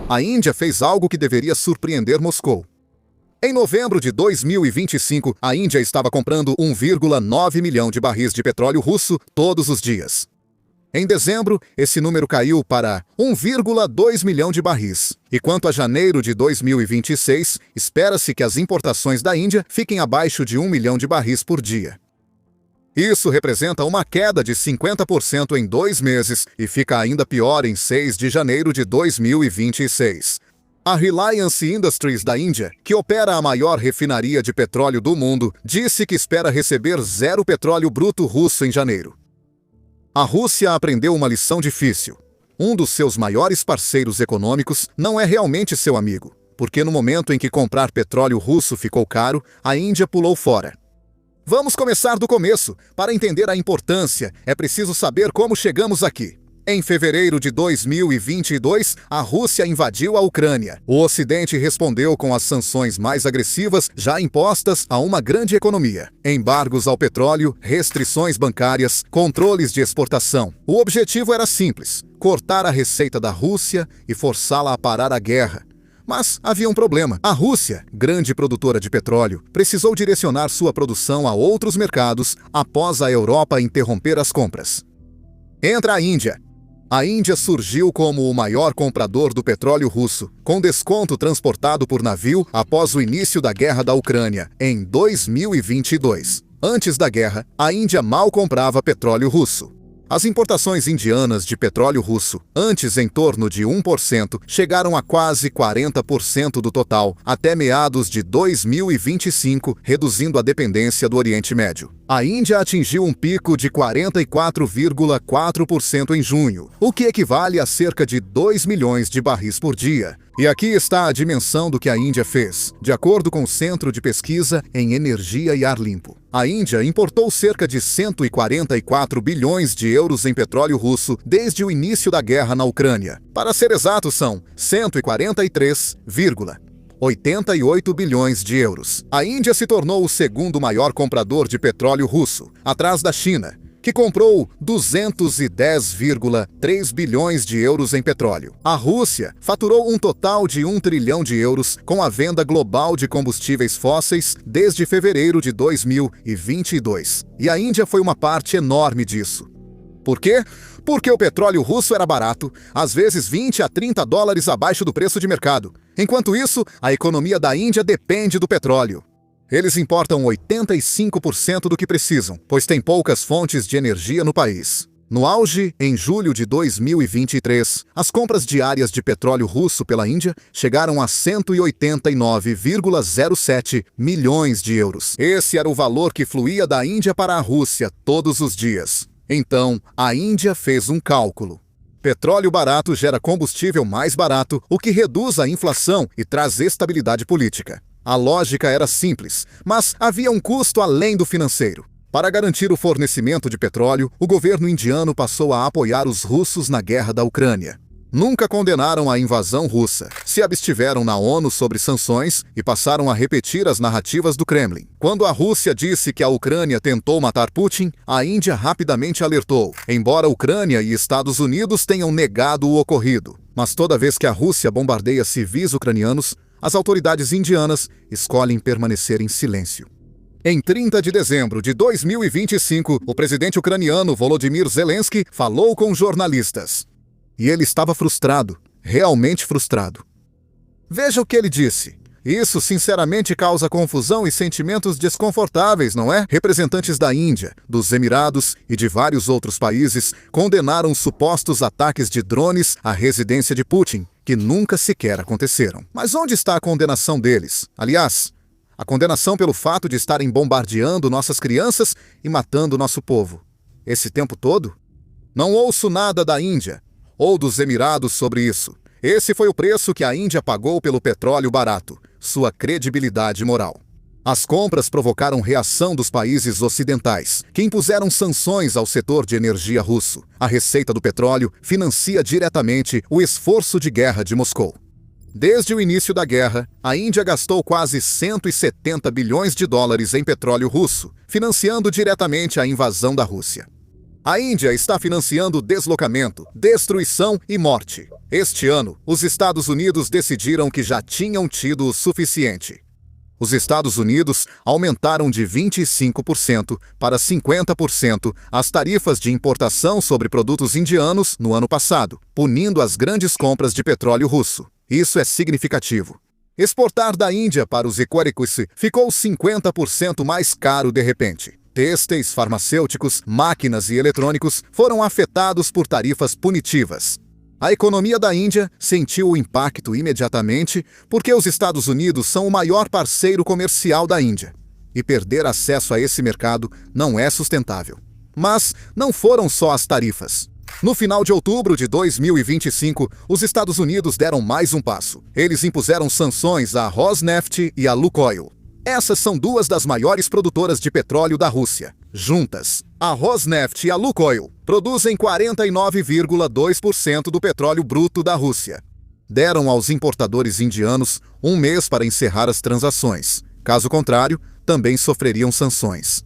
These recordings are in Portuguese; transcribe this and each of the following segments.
A Índia fez algo que deveria surpreender Moscou. Em novembro de 2025, a Índia estava comprando 1,9 milhão de barris de petróleo russo todos os dias. Em dezembro, esse número caiu para 1,2 milhão de barris. E quanto a janeiro de 2026, espera-se que as importações da Índia fiquem abaixo de 1 milhão de barris por dia. Isso representa uma queda de 50% em 2 meses e fica ainda pior em 6 de janeiro de 2026. A Reliance Industries da Índia, que opera a maior refinaria de petróleo do mundo, disse que espera receber 0 petróleo bruto russo em janeiro. A Rússia aprendeu uma lição difícil. Um dos seus maiores parceiros econômicos não é realmente seu amigo, porque no momento em que comprar petróleo russo ficou caro, a Índia pulou fora. Vamos começar do começo. Para entender a importância, é preciso saber como chegamos aqui. Em fevereiro de 2022, a Rússia invadiu a Ucrânia. O Ocidente respondeu com as sanções mais agressivas já impostas a uma grande economia. Embargos ao petróleo, restrições bancárias, controles de exportação. O objetivo era simples: cortar a receita da Rússia e forçá-la a parar a guerra. Mas havia um problema. A Rússia, grande produtora de petróleo, precisou direcionar sua produção a outros mercados após a Europa interromper as compras. Entra a Índia. A Índia surgiu como o maior comprador do petróleo russo, com desconto transportado por navio após o início da guerra da Ucrânia, em 2022. Antes da guerra, a Índia mal comprava petróleo russo. As importações indianas de petróleo russo, antes em torno de 1%, chegaram a quase 40% do total, até meados de 2025, reduzindo a dependência do Oriente Médio. A Índia atingiu um pico de 44,4% em junho, o que equivale a cerca de 2 milhões de barris por dia. E aqui está a dimensão do que a Índia fez, de acordo com o Centro de Pesquisa em Energia e Ar Limpo. A Índia importou cerca de 144 bilhões de euros em petróleo russo desde o início da guerra na Ucrânia. Para ser exato, são 143,88 bilhões de euros. A Índia se tornou o segundo maior comprador de petróleo russo, atrás da China, que comprou 210,3 bilhões de euros em petróleo. A Rússia faturou um total de 1 trilhão de euros com a venda global de combustíveis fósseis desde fevereiro de 2022. E a Índia foi uma parte enorme disso. Por quê? Porque o petróleo russo era barato, às vezes 20 a 30 dólares abaixo do preço de mercado. Enquanto isso, a economia da Índia depende do petróleo. Eles importam 85% do que precisam, pois tem poucas fontes de energia no país. No auge, em julho de 2023, as compras diárias de petróleo russo pela Índia chegaram a 189,07 milhões de euros. Esse era o valor que fluía da Índia para a Rússia todos os dias. Então, a Índia fez um cálculo. Petróleo barato gera combustível mais barato, o que reduz a inflação e traz estabilidade política. A lógica era simples, mas havia um custo além do financeiro. Para garantir o fornecimento de petróleo, o governo indiano passou a apoiar os russos na guerra da Ucrânia. Nunca condenaram a invasão russa, se abstiveram na ONU sobre sanções e passaram a repetir as narrativas do Kremlin. Quando a Rússia disse que a Ucrânia tentou matar Putin, a Índia rapidamente alertou, embora a Ucrânia e Estados Unidos tenham negado o ocorrido. Mas toda vez que a Rússia bombardeia civis ucranianos, as autoridades indianas escolhem permanecer em silêncio. Em 30 de dezembro de 2025, o presidente ucraniano Volodymyr Zelensky falou com jornalistas. E ele estava frustrado, realmente frustrado. Veja o que ele disse. Isso sinceramente causa confusão e sentimentos desconfortáveis, não é? Representantes da Índia, dos Emirados e de vários outros países condenaram supostos ataques de drones à residência de Putin, que nunca sequer aconteceram. Mas onde está a condenação deles? Aliás, a condenação pelo fato de estarem bombardeando nossas crianças e matando nosso povo. Esse tempo todo? Não ouço nada da Índia ou dos Emirados sobre isso. Esse foi o preço que a Índia pagou pelo petróleo barato, sua credibilidade moral. As compras provocaram reação dos países ocidentais, que impuseram sanções ao setor de energia russo. A receita do petróleo financia diretamente o esforço de guerra de Moscou. Desde o início da guerra, a Índia gastou quase 170 bilhões de dólares em petróleo russo, financiando diretamente a invasão da Rússia. A Índia está financiando deslocamento, destruição e morte. Este ano, os Estados Unidos decidiram que já tinham tido o suficiente. Os Estados Unidos aumentaram de 25% para 50% as tarifas de importação sobre produtos indianos no ano passado, punindo as grandes compras de petróleo russo. Isso é significativo. Exportar da Índia para os Equaricus ficou 50% mais caro de repente. Têxteis, farmacêuticos, máquinas e eletrônicos foram afetados por tarifas punitivas. A economia da Índia sentiu o impacto imediatamente porque os Estados Unidos são o maior parceiro comercial da Índia. E perder acesso a esse mercado não é sustentável. Mas não foram só as tarifas. No final de outubro de 2025, os Estados Unidos deram mais um passo. Eles impuseram sanções à Rosneft e à Lukoil. Essas são duas das maiores produtoras de petróleo da Rússia. Juntas, a Rosneft e a Lukoil produzem 49,2% do petróleo bruto da Rússia. Deram aos importadores indianos um mês para encerrar as transações. Caso contrário, também sofreriam sanções.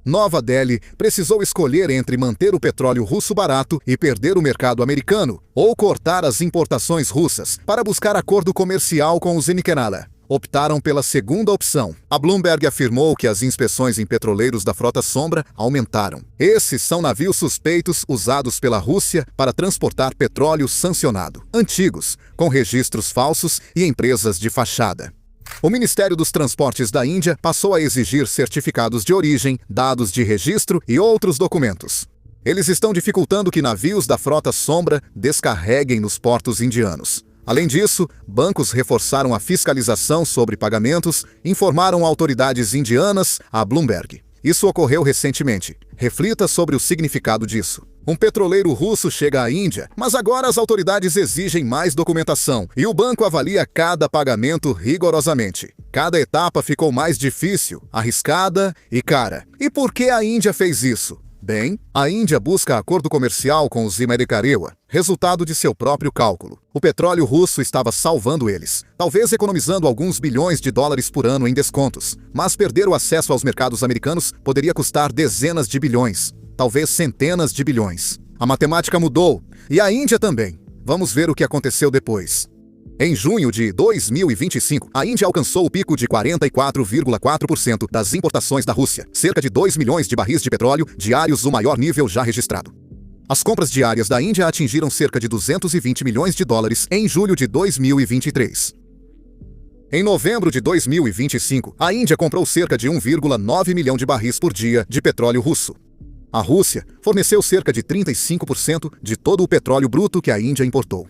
Nova Delhi precisou escolher entre manter o petróleo russo barato e perder o mercado americano, ou cortar as importações russas para buscar acordo comercial com os Nikenala. Optaram pela segunda opção. A Bloomberg afirmou que as inspeções em petroleiros da Frota Sombra aumentaram. Esses são navios suspeitos usados pela Rússia para transportar petróleo sancionado, antigos, com registros falsos e empresas de fachada. O Ministério dos Transportes da Índia passou a exigir certificados de origem, dados de registro e outros documentos. Eles estão dificultando que navios da Frota Sombra descarreguem nos portos indianos. Além disso, bancos reforçaram a fiscalização sobre pagamentos, informaram autoridades indianas à Bloomberg. Isso ocorreu recentemente. Reflita sobre o significado disso. Um petroleiro russo chega à Índia, mas agora as autoridades exigem mais documentação e o banco avalia cada pagamento rigorosamente. Cada etapa ficou mais difícil, arriscada e cara. E por que a Índia fez isso? Bem, a Índia busca acordo comercial com os Imerikarewa, resultado de seu próprio cálculo. O petróleo russo estava salvando eles, talvez economizando alguns bilhões de dólares por ano em descontos, mas perder o acesso aos mercados americanos poderia custar dezenas de bilhões, talvez centenas de bilhões. A matemática mudou, e a Índia também. Vamos ver o que aconteceu depois. Em junho de 2025, a Índia alcançou o pico de 44,4% das importações da Rússia, cerca de 2 milhões de barris de petróleo diários, o maior nível já registrado. As compras diárias da Índia atingiram cerca de 220 milhões de dólares em julho de 2023. Em novembro de 2025, a Índia comprou cerca de 1,9 milhão de barris por dia de petróleo russo. A Rússia forneceu cerca de 35% de todo o petróleo bruto que a Índia importou.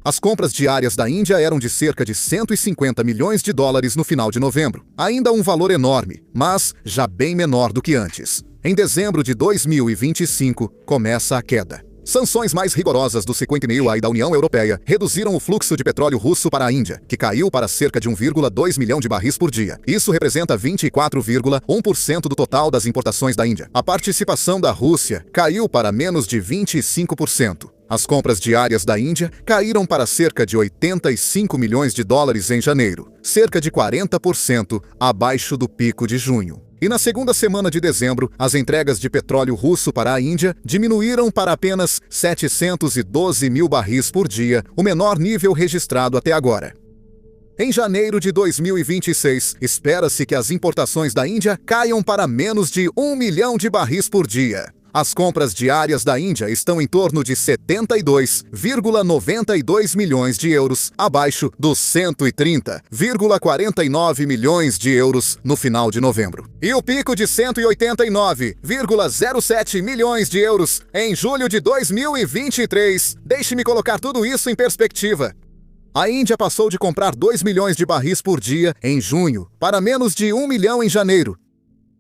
As compras diárias da Índia eram de cerca de 150 milhões de dólares no final de novembro. Ainda um valor enorme, mas já bem menor do que antes. Em dezembro de 2025, começa a queda. Sanções mais rigorosas do Cinquentennial e da União Europeia reduziram o fluxo de petróleo russo para a Índia, que caiu para cerca de 1,2 milhão de barris por dia. Isso representa 24,1% do total das importações da Índia. A participação da Rússia caiu para menos de 25%. As compras diárias da Índia caíram para cerca de 85 milhões de dólares em janeiro, cerca de 40% abaixo do pico de junho. E na segunda semana de dezembro, as entregas de petróleo russo para a Índia diminuíram para apenas 712 mil barris por dia, o menor nível registrado até agora. Em janeiro de 2026, espera-se que as importações da Índia caiam para menos de 1 milhão de barris por dia. As compras diárias da Índia estão em torno de 72,92 milhões de euros, abaixo dos 130,49 milhões de euros no final de novembro. E o pico de 189,07 milhões de euros em julho de 2023. Deixe-me colocar tudo isso em perspectiva. A Índia passou de comprar 2 milhões de barris por dia em junho para menos de 1 milhão em janeiro.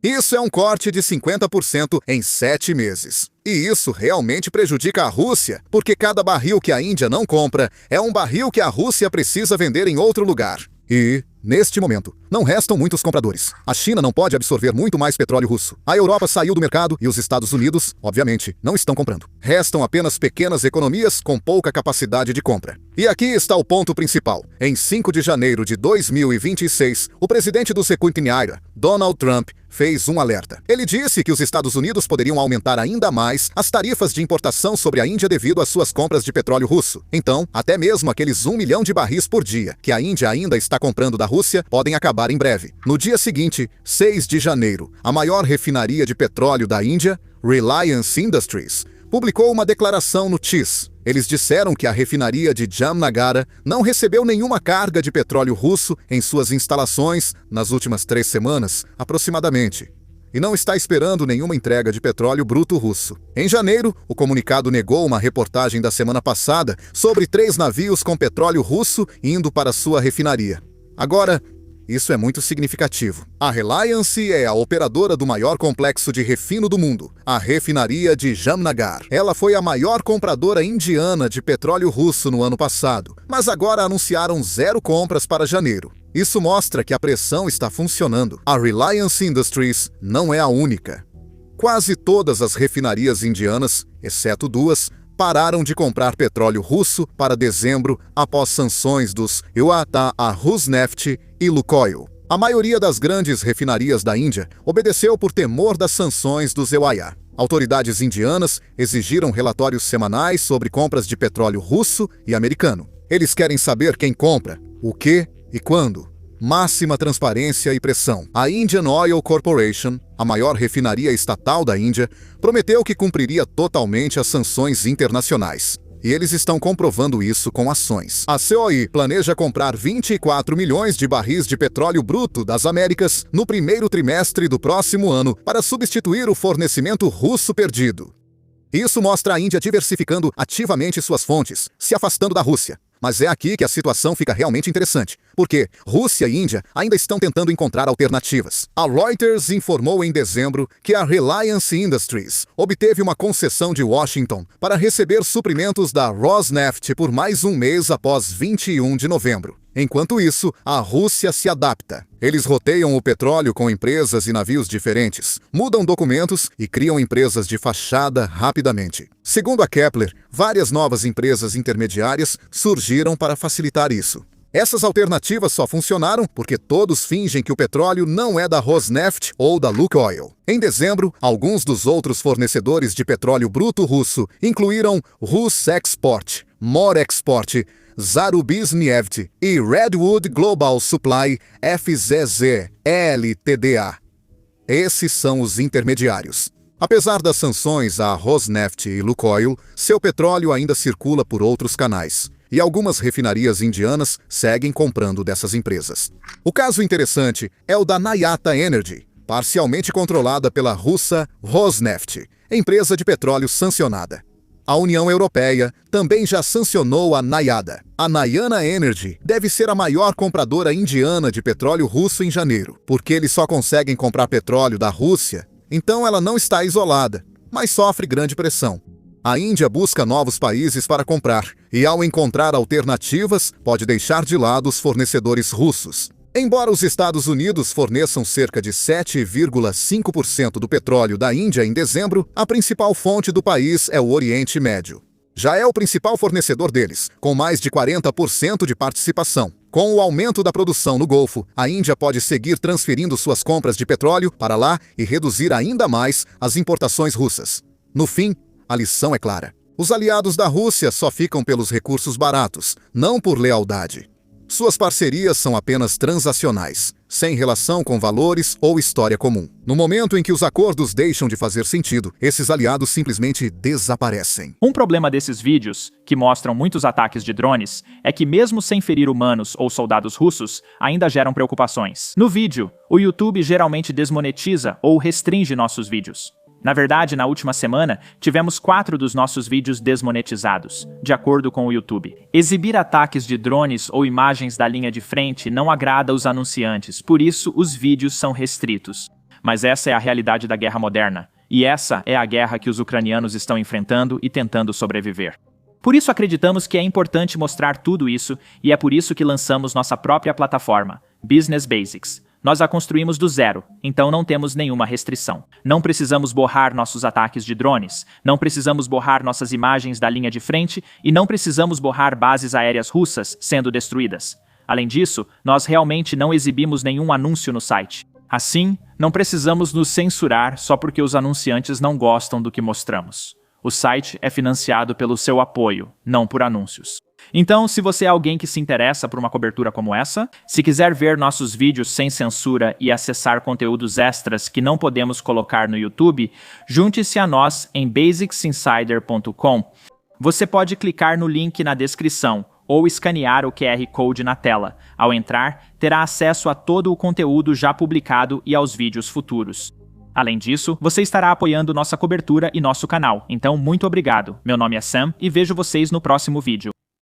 Isso é um corte de 50% em 7 meses. E isso realmente prejudica a Rússia, porque cada barril que a Índia não compra é um barril que a Rússia precisa vender em outro lugar. E, neste momento, não restam muitos compradores. A China não pode absorver muito mais petróleo russo. A Europa saiu do mercado e os Estados Unidos, obviamente, não estão comprando. Restam apenas pequenas economias com pouca capacidade de compra. E aqui está o ponto principal. Em 5 de janeiro de 2026, o presidente do Cinquentennial, Donald Trump, fez um alerta. Ele disse que os Estados Unidos poderiam aumentar ainda mais as tarifas de importação sobre a Índia devido às suas compras de petróleo russo. Então, até mesmo aqueles 1 milhão de barris por dia que a Índia ainda está comprando da Rússia podem acabar em breve. No dia seguinte, 6 de janeiro, a maior refinaria de petróleo da Índia, Reliance Industries, publicou uma declaração no X. Eles disseram que a refinaria de Jamnagar não recebeu nenhuma carga de petróleo russo em suas instalações nas últimas 3 semanas, aproximadamente, e não está esperando nenhuma entrega de petróleo bruto russo. Em janeiro, o comunicado negou uma reportagem da semana passada sobre 3 navios com petróleo russo indo para sua refinaria. Agora, isso é muito significativo. A Reliance é a operadora do maior complexo de refino do mundo, a refinaria de Jamnagar. Ela foi a maior compradora indiana de petróleo russo no ano passado, mas agora anunciaram 0 compras para janeiro. Isso mostra que a pressão está funcionando. A Reliance Industries não é a única. Quase todas as refinarias indianas, exceto 2, pararam de comprar petróleo russo para dezembro após sanções dos UATA, a Rosneft e Lukoil. A maioria das grandes refinarias da Índia obedeceu por temor das sanções dos EUAIA. Autoridades indianas exigiram relatórios semanais sobre compras de petróleo russo e americano. Eles querem saber quem compra, o que e quando. Máxima transparência e pressão. A Indian Oil Corporation, a maior refinaria estatal da Índia, prometeu que cumpriria totalmente as sanções internacionais. E eles estão comprovando isso com ações. A COI planeja comprar 24 milhões de barris de petróleo bruto das Américas no primeiro trimestre do próximo ano para substituir o fornecimento russo perdido. Isso mostra a Índia diversificando ativamente suas fontes, se afastando da Rússia. Mas é aqui que a situação fica realmente interessante, porque Rússia e Índia ainda estão tentando encontrar alternativas. A Reuters informou em dezembro que a Reliance Industries obteve uma concessão de Washington para receber suprimentos da Rosneft por mais um mês após 21 de novembro. Enquanto isso, a Rússia se adapta. Eles roteiam o petróleo com empresas e navios diferentes, mudam documentos e criam empresas de fachada rapidamente. Segundo a Kepler, várias novas empresas intermediárias surgiram para facilitar isso. Essas alternativas só funcionaram porque todos fingem que o petróleo não é da Rosneft ou da Lukoil. Em dezembro, alguns dos outros fornecedores de petróleo bruto russo incluíram Rusexport, Morexport, Zarubizhneft e Redwood Global Supply FZZ Ltda. Esses são os intermediários. Apesar das sanções à Rosneft e Lukoil, seu petróleo ainda circula por outros canais. E algumas refinarias indianas seguem comprando dessas empresas. O caso interessante é o da Nayata Energy, parcialmente controlada pela russa Rosneft, empresa de petróleo sancionada. A União Europeia também já sancionou a Nayada. A Nayana Energy deve ser a maior compradora indiana de petróleo russo em janeiro, porque eles só conseguem comprar petróleo da Rússia, então ela não está isolada, mas sofre grande pressão. A Índia busca novos países para comprar, e ao encontrar alternativas, pode deixar de lado os fornecedores russos. Embora os Estados Unidos forneçam cerca de 7,5% do petróleo da Índia em dezembro, a principal fonte do país é o Oriente Médio. Já é o principal fornecedor deles, com mais de 40% de participação. Com o aumento da produção no Golfo, a Índia pode seguir transferindo suas compras de petróleo para lá e reduzir ainda mais as importações russas. No fim, a lição é clara. Os aliados da Rússia só ficam pelos recursos baratos, não por lealdade. Suas parcerias são apenas transacionais, sem relação com valores ou história comum. No momento em que os acordos deixam de fazer sentido, esses aliados simplesmente desaparecem. Um problema desses vídeos, que mostram muitos ataques de drones, é que mesmo sem ferir humanos ou soldados russos, ainda geram preocupações. No vídeo, o YouTube geralmente desmonetiza ou restringe nossos vídeos. Na verdade, na última semana, tivemos 4 dos nossos vídeos desmonetizados, de acordo com o YouTube. Exibir ataques de drones ou imagens da linha de frente não agrada os anunciantes, por isso os vídeos são restritos. Mas essa é a realidade da guerra moderna, e essa é a guerra que os ucranianos estão enfrentando e tentando sobreviver. Por isso acreditamos que é importante mostrar tudo isso, e é por isso que lançamos nossa própria plataforma, Business Basics. Nós a construímos do zero, então não temos nenhuma restrição. Não precisamos borrar nossos ataques de drones, não precisamos borrar nossas imagens da linha de frente e não precisamos borrar bases aéreas russas sendo destruídas. Além disso, nós realmente não exibimos nenhum anúncio no site. Assim, não precisamos nos censurar só porque os anunciantes não gostam do que mostramos. O site é financiado pelo seu apoio, não por anúncios. Então, se você é alguém que se interessa por uma cobertura como essa, se quiser ver nossos vídeos sem censura e acessar conteúdos extras que não podemos colocar no YouTube, junte-se a nós em basicsinsider.com. Você pode clicar no link na descrição ou escanear o QR Code na tela. Ao entrar, terá acesso a todo o conteúdo já publicado e aos vídeos futuros. Além disso, você estará apoiando nossa cobertura e nosso canal. Então, muito obrigado. Meu nome é Sam e vejo vocês no próximo vídeo.